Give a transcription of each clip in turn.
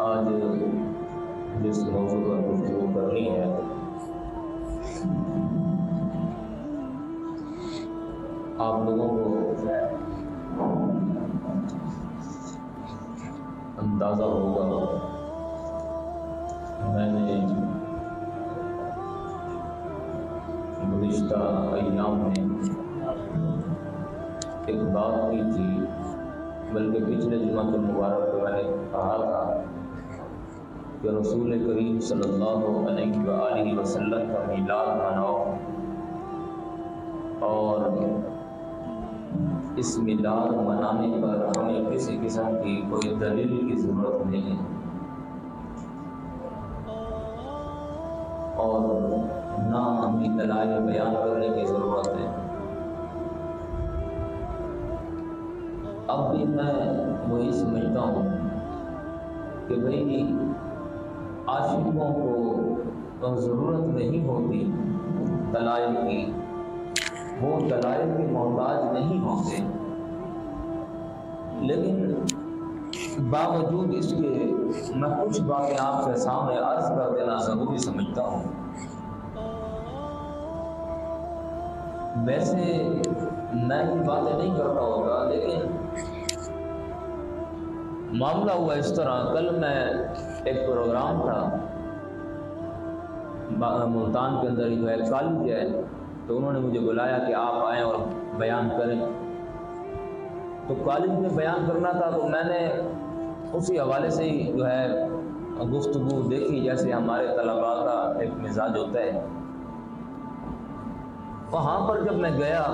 آج جس موضوع پر گفتگو کرنی ہے آپ لوگوں کو اندازہ ہوگا میں نے گزشتہ ایام میں ایک بات کی تھی، بلکہ پچھلے جمعہ المبارک میں نے کہا تھا کہ رسول کریم صلی اللہ علیہ وآلہ وسلم کا میلاد مناؤ، اور اس میلاد منانے پر ہمیں کسی قسم کی کوئی دلیل کی ضرورت نہیں ہے، اور نہ ہمیں دلائل بیان کرنے کی ضرورت ہے۔ اب بھی میں وہی سمجھتا ہوں کہ بھئی عاشقوں کو ضرورت نہیں ہوتی دلائل کی، وہ دلائل کے محتاج نہیں ہوتے، لیکن باوجود اس کے میں کچھ باتیں آپ کے سامنے عرض کر دینا ضروری سمجھتا ہوں۔ ویسے میں یہ باتیں نہیں کرتا ہوگا، لیکن معاملہ ہوا اس طرح۔ کل میں ایک پروگرام تھا ملتان کے اندر، جو ہے کالج ہے، تو انہوں نے مجھے بلایا کہ آپ آئیں اور بیان کریں۔ تو کالج میں بیان کرنا تھا، تو میں نے اسی حوالے سے ہی جو ہے گفتگو دیکھی، جیسے ہمارے طلباء کا ایک مزاج ہوتا ہے۔ وہاں پر جب میں گیا،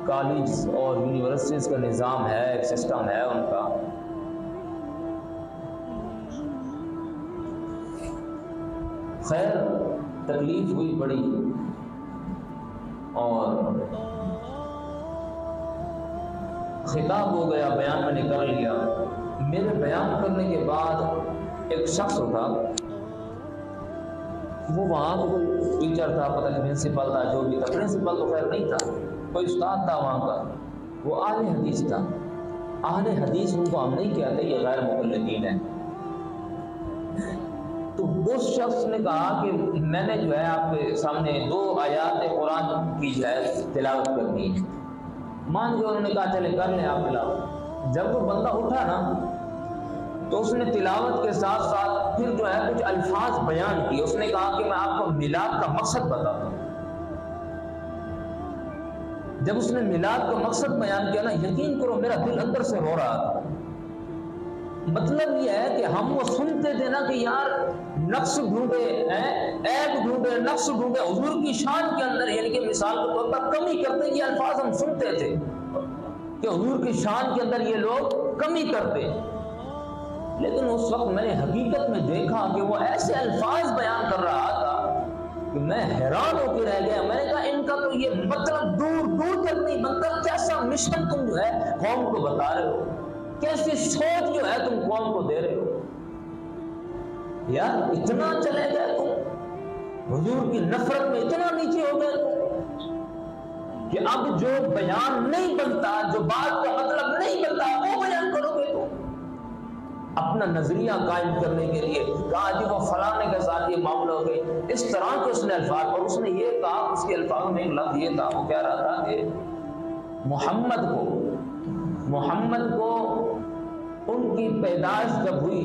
کالج اور یونیورسٹیز کا نظام ہے، ایک سسٹم ہے ان کا، خیر تکلیف ہوئی بڑی، اور خطاب ہو گیا، بیان میں نے کر لیا۔ میرے بیان کرنے کے بعد ایک شخص تھا، وہ وہاں کو کوئی ٹیچر تھا، پتہ نہیں پرنسپل تھا، جو بھی تھا، پرنسپل تو خیر نہیں تھا، کوئی استاد تھا وہاں کا، وہ اہل حدیث تھا۔ اہل حدیث ان کو ہم نہیں کہتے، یہ غیر مقلدین ہیں۔ تو اس شخص نے کہا کہ میں نے جو ہے آپ کے سامنے 2 آیات قرآن کی جو ہے تلاوت کرنی ہے۔ مان جو انہوں نے کہا چلے کر لیں آپ تلاوت۔ جب وہ بندہ اٹھا نا، تو اس نے تلاوت کے ساتھ ساتھ پھر جو ہے کچھ الفاظ بیان کیے۔ اس نے کہا کہ میں آپ کو میلاد کا مقصد بتاتا ہوں۔ جب اس نے میلاد کا مقصد بیان کیا نا، یقین کرو میرا دل اندر سے رو رہا تھا۔ مطلب یہ ہے کہ ہم وہ سنتے تھے نا کہ یار نقص ڈھونڈے، عیب ڈھونڈے، نقص ڈھونڈے حضور کی شان کے اندر، یعنی کہ مثال کے طور پر کمی کرتے، یہ الفاظ ہم سنتے تھے کہ حضور کی شان کے اندر یہ لوگ کمی کرتے۔ لیکن اس وقت میں نے حقیقت میں دیکھا کہ وہ ایسے الفاظ بیان کر رہا تھا کہ میں حیران ہو کے رہ گیا۔ میں نے کہا ان کا تو یہ مطلب دور دور تک نہیں بنتا، کیسا مشن تم جو ہے قوم کو بتا رہے ہو، کیسی سوچ جو ہے تم قوم کو دے رہے ہو۔ یار اتنا چلے گئے تم، حضور کی نفرت میں اتنا نیچے ہو گئے کہ اب جو بیان نہیں بنتا، جو بات کا مطلب نہیں بنتا، وہ بیان کرو گے تم اپنا نظریہ قائم کرنے کے لیے۔ کہا جی وہ فلانے کے ساتھ یہ معاملہ ہو گئی، اس طرح کے اس نے الفاظ، اور اس نے یہ کہا، اس کے الفاظ میں ایک لفظ یہ تھا، وہ کہہ رہا تھا کہ محمد کو ان کی پیدائش جب ہوئی،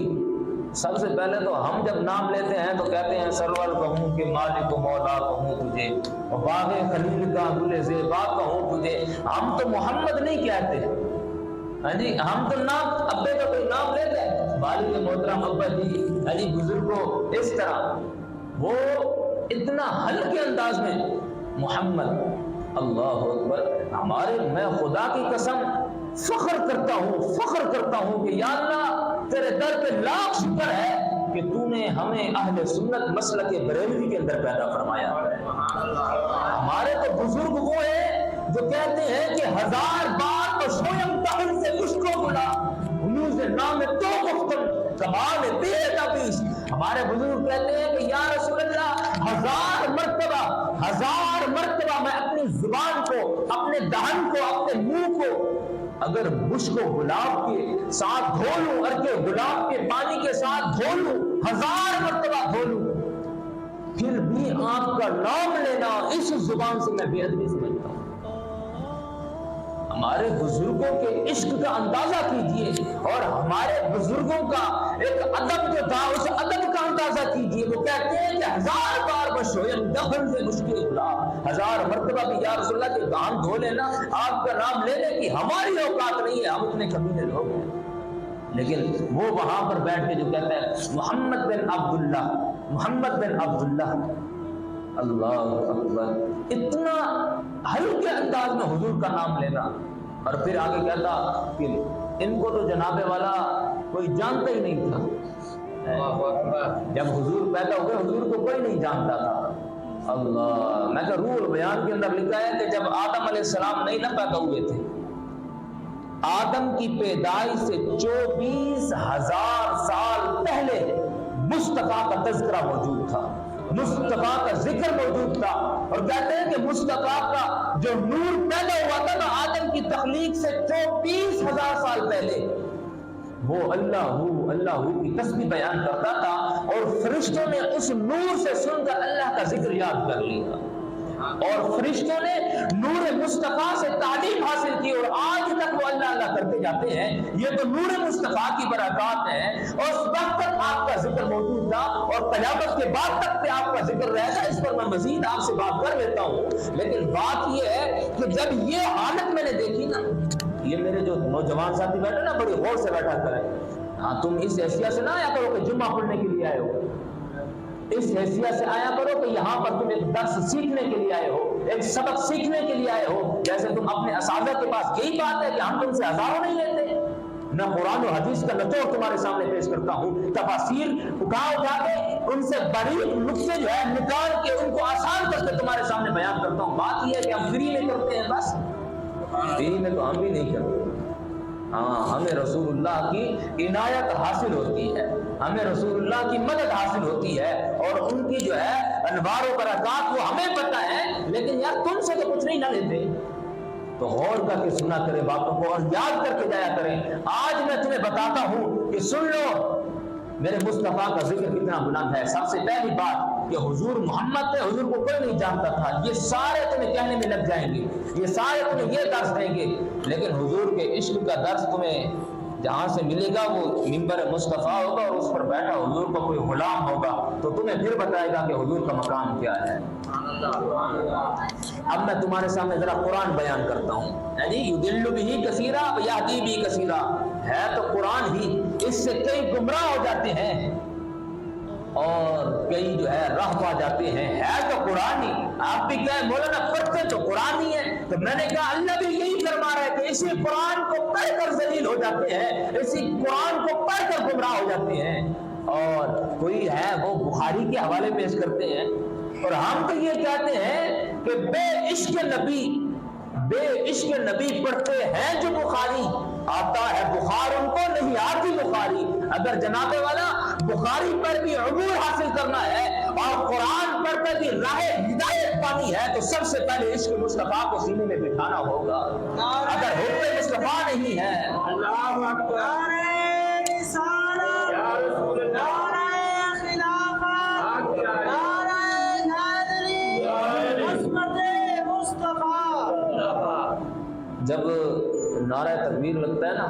سب سے پہلے تو ہم جب نام لیتے ہیں تو کہتے ہیں سرور کہوں کہ مالک و مولا کہوں تجھے، اور باغ خلیل کا گل زیبا کہوں تجھے۔ ہم تو محمد نہیں کہتے، ہاں جی، ہم تو نام ابے کا کوئی نام لیتے ہیں، والد محترم ابا جی، ہاں جی، بزرگوں، اس طرح وہ اتنا ہلکے انداز میں محمد۔ اللہ اکبر، ہمارے، میں خدا کی قسم فخر کرتا ہوں کہ یا اللہ تیرے در پہ لاکھ شکر ہے کہ تو نے ہمیں اہل سنت مسلک بریلوی کے اندر پیدا فرمایا۔ ہمارے تو بزرگ وہ ہیں جو کہتے ہیں کہ 1000 بار تو سویم تحل سے مشکو بلا حنوز نام تو گفتن کمال تیرے کا پیش۔ ہمارے بزرگ کہتے ہیں کہ یا رسول اللہ 1000 مرتبہ میں اپنی زبان کو، اپنے دہن کو، اپنے منہ کو اگر اگر مشک و گلاب کے ساتھ دھو لوں، ارکے گلاب کے پانی کے ساتھ دھو لوں، 1000 مرتبہ دھو لوں، پھر بھی آپ کا نام لینا اس زبان سے میں بے ادبی سمجھتا ہوں۔ ہمارے بزرگوں کے عشق کا اندازہ کیجئے اور ہمارے بزرگوں کا ایک ادب جو تھا اس ادب کا اندازہ کیجئے۔ وہ کہتے ہیں کہ 1000 بار بشویم دفن سے مشکل گلاب، 1000 مرتبہ بھی یا رسول اللہ کے کان دھو لینا، آپ کا نام لینے کی ہماری اوقات نہیں ہے، ہم اتنے کمینے لوگ ہیں۔ لیکن وہ وہاں پر بیٹھ کے جو کہتے ہیں محمد بن عبداللہ، محمد بن عبداللہ، اللہ اکبر، اتنا ہلکے انداز میں حضور کا نام لینا، اور پھر آگے کہتا کہ ان کو تو جناب والا کوئی جانتا ہی نہیں تھا۔ جب حضور پیدا ہوئے حضور کو کوئی نہیں جانتا تھا۔ اللہ، میں کہ روح البیان کے اندر لکھا ہے کہ جب آدم علیہ السلام نہیں نہ پیدا ہوئے تھے، آدم کی پیدائش سے 24,000 سال پہلے مصطفیٰ کا تذکرہ موجود تھا، مصطفیٰ کا ذکر موجود تھا، اور کہتے ہیں کہ مصطفیٰ کا جو نور پیدا ہوا تھا نا آدم کی تخلیق سے 24,000 سال پہلے، وہ اللہ کی تسبیح بیان کرتا تھا، اور فرشتوں نے اس نور سے سن کر اللہ کا ذکر یاد کر لیا، اور فرشتوں نے نور مصطفیٰ سے تعلیم حاصل کی، اور آج تک وہ اللہ اللہ کرتے جاتے ہیں۔ یہ تو نور مصطفیٰ کی برکات ہے، اور اس وقت تک آپ کا ذکر موجود تھا، اور قیامت کے بعد تک پہ آپ کا ذکر رہے گا۔ اس پر میں مزید آپ سے بات کر لیتا ہوں، لیکن بات یہ ہے کہ جب یہ حالت میں نے دیکھی نا، یہ میرے جو نوجوان ساتھی بیٹھے نا بڑی غور سے بیٹھا کریں، ہاں تم اس حیثیت سے نہ آیا کرو کہ جمعہ پڑھنے کے لیے آئے ہو، اس حیثیت سے آیا کرو کہ یہاں پر تم ایک درس سیکھنے کے لیے آئے ہو، ایک سبق سیکھنے کے لیے آئے ہو۔ جیسے تم اپنے اساتذہ کے پاس، یہی بات ہے کہ ہم تم سے ہزاروں نہیں لیتے، میں قرآن و حدیث کا نچوڑ تمہارے سامنے پیش کرتا ہوں، تفاسیر اٹھا کے ان سے باریک نقطے جو ہے نکال کے ان کو آسان کر کے تمہارے سامنے بیان کرتا ہوں۔ بات یہ ہے کہ ہم فری میں کرتے ہیں، بس فری میں تو ہم بھی نہیں کرتے، ہاں ہمیں رسول اللہ کی عنایت حاصل ہوتی ہے، ہمیں رسول اللہ کی مدد حاصل ہوتی ہے، اور ان کی جو ہے انوار و برکات وہ ہمیں پتہ ہے، لیکن یار تم سے تو کچھ نہیں نہ لیتے، تو غور کر کے سنا کرے باتوں کو اور یاد کر کے جایا کریں۔ آج میں تمہیں بتاتا ہوں کہ سن لو میرے مصطفیٰ کا ذکر کتنا بلند ہے۔ سب سے پہلی بات کہ حضور محمد تھے، حضور کو کوئی نہیں جانتا تھا، یہ سارے تمہیں کہنے میں لگ جائیں گے، یہ سارے تمہیں یہ درس دیں گے، لیکن حضور کے عشق کا درس تمہیں جہاں سے ملے گا وہ منبر مصطفیٰ ہوگا، اور اس پر بیٹھا حضور کا کوئی غلام ہوگا، تو تمہیں پھر بتائے گا کہ حضور کا مقام کیا ہے۔ اب میں تمہارے سامنے ذرا قرآن بیان کرتا ہوں، یضل بہ کثیرا ویہدی بہ کثیرا، ہے تو قرآن ہی، اس سے کئی گمراہ ہو جاتے ہیں اور کئی جو ہے راہ پا جاتے ہیں، ہے تو قرآن ہی۔ آپ بھی کہیں مولانا پڑھتے تو قرآن ہی ہے، تو میں نے کہا اللہ بھی یہی فرما رہا ہے کہ اسی قرآن کو پڑھ کر ذلیل ہو جاتے ہیں، اسی قرآن کو پڑھ کر گمراہ ہو جاتے ہیں، اور کوئی ہے وہ بخاری کے حوالے پیش کرتے ہیں، اور ہم تو یہ کہتے ہیں کہ بے عشق نبی پڑھتے ہیں جو بخاری، آتا ہے بخار ان کو نہیں آتی بخاری۔ اگر جناب والا بخاری پر بھی عبور حاصل کرنا ہے اور قرآن پر بھی راہ ہدایت پانی ہے، تو سب سے پہلے عشق مصطفیٰ کو سینے میں بٹھانا ہوگا۔ اگر حب مصطفیٰ نہیں ہے، اللہ اکبر، جب نعرہ تکبیر لگتا ہے نا،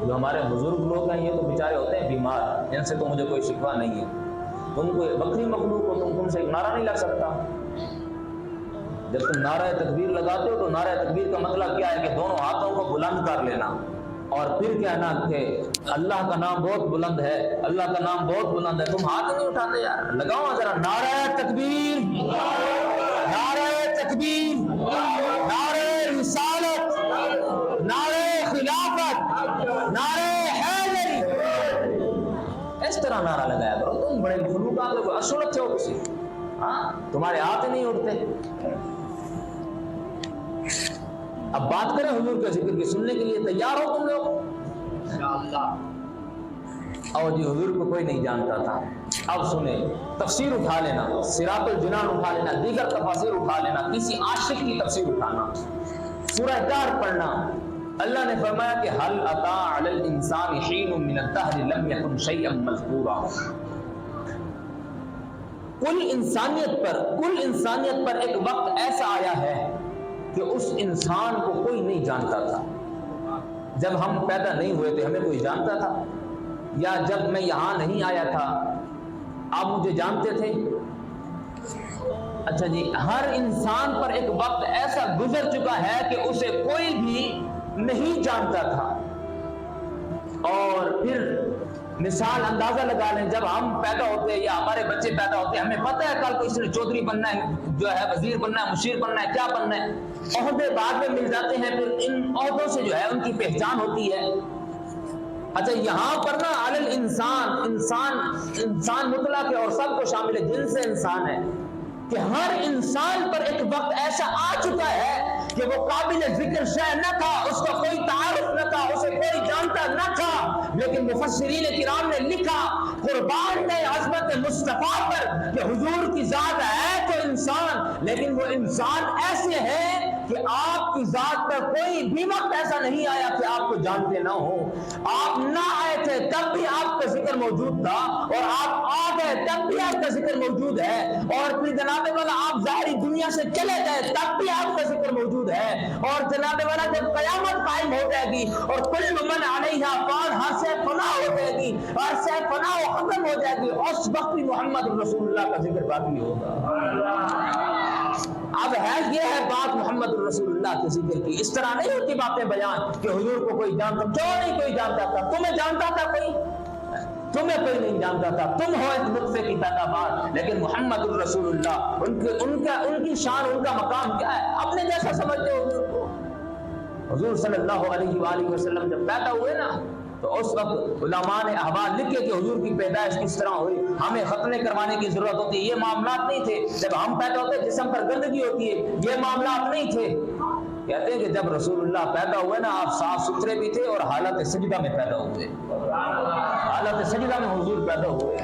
جو ہمارے بزرگ لوگ ہیں یہ تو بیچارے ہوتے ہیں بیمار، ان سے تو مجھے کوئی شکوہ نہیں ہے، تم کو بکری مخلوق ہو، تم سے ایک نعرہ نہیں لگ سکتا۔ جب تم نعرہ تکبیر لگاتے ہو تو نعرہ تکبیر کا مطلب کیا ہے کہ دونوں ہاتھوں کو بلند کر لینا، اور پھر کہنا کہ اللہ کا نام بہت بلند ہے، اللہ کا نام بہت بلند ہے۔ تم ہاتھ نہیں اٹھاتے یار، لگاؤ ذرا نعرہ تکبیر، نعرہ تکبیر، نعرہ رسالت، نعرہ خلافت، نعرہ حیدری، اس طرح نعرہ لگایا کرو۔ تم بڑے مخلوقات لوگ اصولت ہو کسی، ہاں تمہارے ہاتھ نہیں اٹھتے۔ اب بات کریں حضور کے ذکر کی، سننے کے لیے تیار ہو تم لوگ؟ انشاءاللہ۔ اور جی حضور کو کوئی نہیں جانتا تھا، اب سنیں، تفسیر اٹھا لینا، صراط الجنان اٹھا لینا، دیگر تفاسیر اٹھا لینا، کسی عاشق کی تفسیر اٹھانا، سورہ کہف پڑھنا، اللہ نے فرمایا کہ حل اتا علی الانسان حین من الدہر لم یکن شیئا مذکورا، کل انسانیت پر ایک وقت ایسا آیا ہے کہ اس انسان کو کوئی نہیں جانتا تھا۔ جب ہم پیدا نہیں ہوئے تھے ہمیں کوئی جانتا تھا؟ یا جب میں یہاں نہیں آیا تھا آپ مجھے جانتے تھے؟ اچھا جی، ہر انسان پر ایک وقت ایسا گزر چکا ہے کہ اسے کوئی بھی نہیں جانتا تھا۔ اور پھر مثال اندازہ لگا لیں، جب ہم پیدا ہوتے ہیں یا ہمارے بچے پیدا ہوتے ہیں ہمیں پتہ ہے کل کو اس نے چودھری بننا ہے، جو ہے وزیر بننا ہے، مشیر بننا ہے، کیا بننا ہے، عہدے بعد میں مل جاتے ہیں، پھر ان عہدوں سے جو ہے ان کی پہچان ہوتی ہے۔ اچھا یہاں پر نا علی انسان مطلق ہے اور سب کو شامل ہے، جن سے انسان ہے، کہ ہر انسان پر ایک وقت ایسا آ چکا ہے کہ وہ قابل ذکر شے نہ تھا، اس کا کوئی تعارف نہ تھا، اسے کوئی جانتا نہ تھا، لیکن مفسرین کرام نے لکھا قربان ہے عظمت مصطفیٰ پر کہ حضور کی ذات ہے تو انسان، لیکن وہ انسان ایسے ہے کہ آپ کی ذات پر کوئی بھی وقت ایسا نہیں آیا کہ آپ کو جانتے نہ ہو۔ آپ نہ آئے تھے تب بھی آپ کا ذکر موجود تھا، اور آپ آ گئے تب بھی آپ کا ذکر موجود ہے، اور پھر جناب والا آپ ظاہری دنیا سے چلے گئے تب بھی آپ کا ذکر موجود ہے، اور جناب والا جب قیامت قائم ہو جائے گی اور کل من علیہا فان، ہر سے فنا ہو جائے گی، ہر سے فنا و ختم ہو جائے گی، اس وقت بھی محمد رسول اللہ کا ذکر باقی ہوگا۔ اب ہے یہ ہے بات محمد رسول اللہ کے ذکر کی، اس طرح نہیں ہوتی باتیں بیان کہ حضور کو کوئی جانتا، کیوں نہیں کوئی جانتا تھا؟ تمہیں جانتا تھا کوئی؟ تمہیں کوئی نہیں جانتا تھا، تم ہو ایک نطفے کی پیداوار، لیکن محمد الرسول اللہ ان کی شان، ان کا مقام کیا ہے؟ اپنے جیسا سمجھتے ہو حضور کو۔ حضور صلی اللہ علیہ وآلہ وسلم جب پیدا ہوئے نا تو اس وقت علماء نے احوال لکھے کہ حضور کی پیدائش کس طرح ہوئی، ہمیں ختنے کروانے کی ضرورت ہوتی ہے، یہ معاملات نہیں تھے۔ جب ہم پیدا ہوتے جسم پر گندگی ہوتی ہے، یہ معاملات نہیں تھے۔ کہتے ہیں کہ جب رسول اللہ پیدا ہوئے نا آپ صاف ستھرے بھی تھے اور حالت سجدہ میں پیدا ہوئے، حالت سجدہ میں حضور پیدا ہوئے۔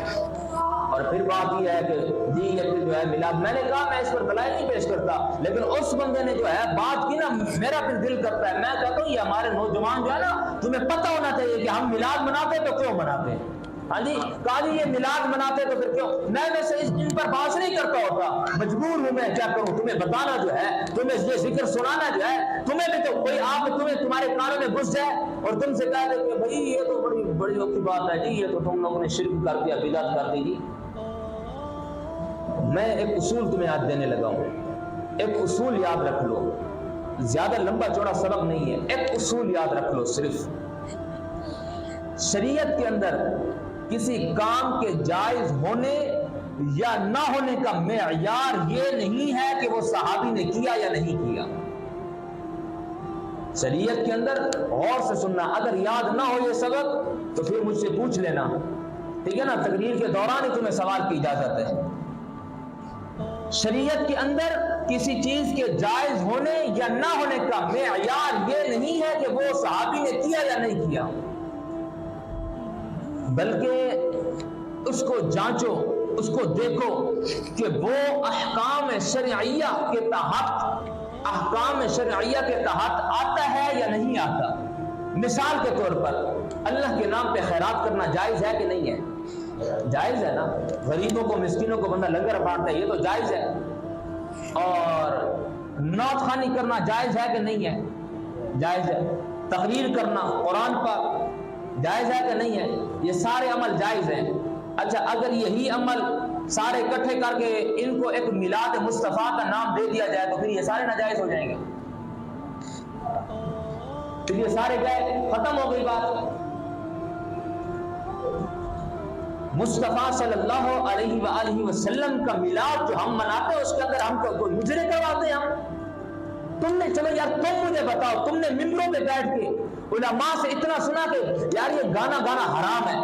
اور پھر بات یہ ہے کہ جی یہ پھر جو ہے میلاد، میں نے کہا میں اس پر دلائل نہیں پیش کرتا، لیکن اس بندے نے جو ہے بات کی نا میرا پھر دل کرتا ہے، میں کہتا ہوں یہ ہمارے نوجوان جو ہے نا تمہیں پتہ ہونا چاہیے کہ ہم میلاد مناتے تو کیوں مناتے؟ ہاں جی کہا جی یہ میلاد مناتے تو پھر کیوں؟ میں ویسے ان پر بات نہیں کرتا ہوتا، مجبور ہوں میں کیا کروں، تمہیں بتانا جو ہے، تمہیں یہ ذکر سنانا جو ہے، تمہیں بھی تو کوئی آپ تمہارے کانوں میں گھس جائے اور تم سے کہہ دے کہ بھائی یہ تو بڑی وقت کی بات ہے جی، یہ تو تم لوگوں نے شرک کر دیا، بدعت کر دی جی۔ میں ایک اصول تمہیں آج دینے لگا ہوں، ایک اصول یاد رکھ لو، زیادہ لمبا چوڑا سبق نہیں ہے، ایک اصول یاد رکھ لو صرف۔ شریعت کے اندر کسی کام کے جائز ہونے یا نہ ہونے کا معیار یہ نہیں ہے کہ وہ صحابی نے کیا یا نہیں کیا۔ شریعت کے اندر غور سے سننا، اگر یاد نہ ہو یہ سبق تو پھر مجھ سے پوچھ لینا، ٹھیک ہے نا، تقریر کے دوران ہی تمہیں سوال کی اجازت ہے۔ شریعت کے اندر کسی چیز کے جائز ہونے یا نہ ہونے کا معیار یہ نہیں ہے کہ وہ صحابی نے کیا یا نہیں کیا، بلکہ اس کو جانچو، اس کو دیکھو کہ وہ احکام شرعیہ کے تحت آتا ہے یا نہیں آتا۔ مثال کے طور پر اللہ کے نام پہ خیرات کرنا جائز ہے کہ نہیں ہے؟ جائز ہے نا، غریبوں کو مسکینوں کو بندہ لنگر بانٹتا ہے، یہ تو جائز ہے۔ اور نعت خوانی کرنا جائز ہے کہ نہیں ہے؟ جائز ہے۔ تقریر کرنا قرآن پاک جائز ہے کہ نہیں ہے؟ یہ سارے عمل جائز ہیں۔ اچھا اگر یہی عمل سارے اکٹھے کر کے ان کو ایک میلاد مصطفیٰ کا نام دے دیا جائے تو پھر یہ سارے ناجائز ہو جائیں گے، پھر یہ سارے گئے، ختم ہو گئی بات۔ مصطفیٰ صلی اللہ علیہ وآلہ وسلم کا میلاد جو ہم مناتے ہیں اس کے اندر ہم کو کوئی مجرے کرواتے ہیں ہم؟ تم نے چلو یار تم مجھے بتاؤ، تم نے ممبروں پہ بیٹھ کے علماء سے اتنا سنا کہ یار یہ گانا حرام ہے،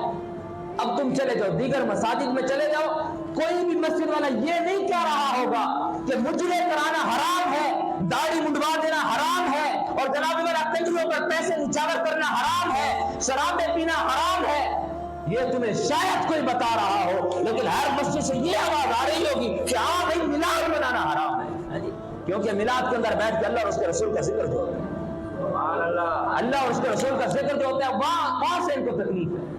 اب تم چلے جاؤ دیگر مساجد میں چلے جاؤ، کوئی بھی مسجد والا یہ نہیں کہہ رہا ہوگا کہ مجرے کرانا حرام ہے، داڑھی منڈوا دینا حرام ہے، اور جناب میرا کنجروں پر پیسے نچھاور کرنا حرام ہے، شرابیں پینا حرام ہے، یہ تمہیں شاید کوئی بتا رہا ہو، لیکن ہر مسجد سے یہ آواز آ رہی ہوگی کہ ہاں بھائی میلاد منانا حرام ہے، کیونکہ میلاد کے اندر بیٹھ کے اللہ اور اس کے رسول کا ذکر جو ہے۔ اللہ اور اس کے رسول کا ذکر جو ہوتا ہے وہاں سے ان کو تکلیف ہے.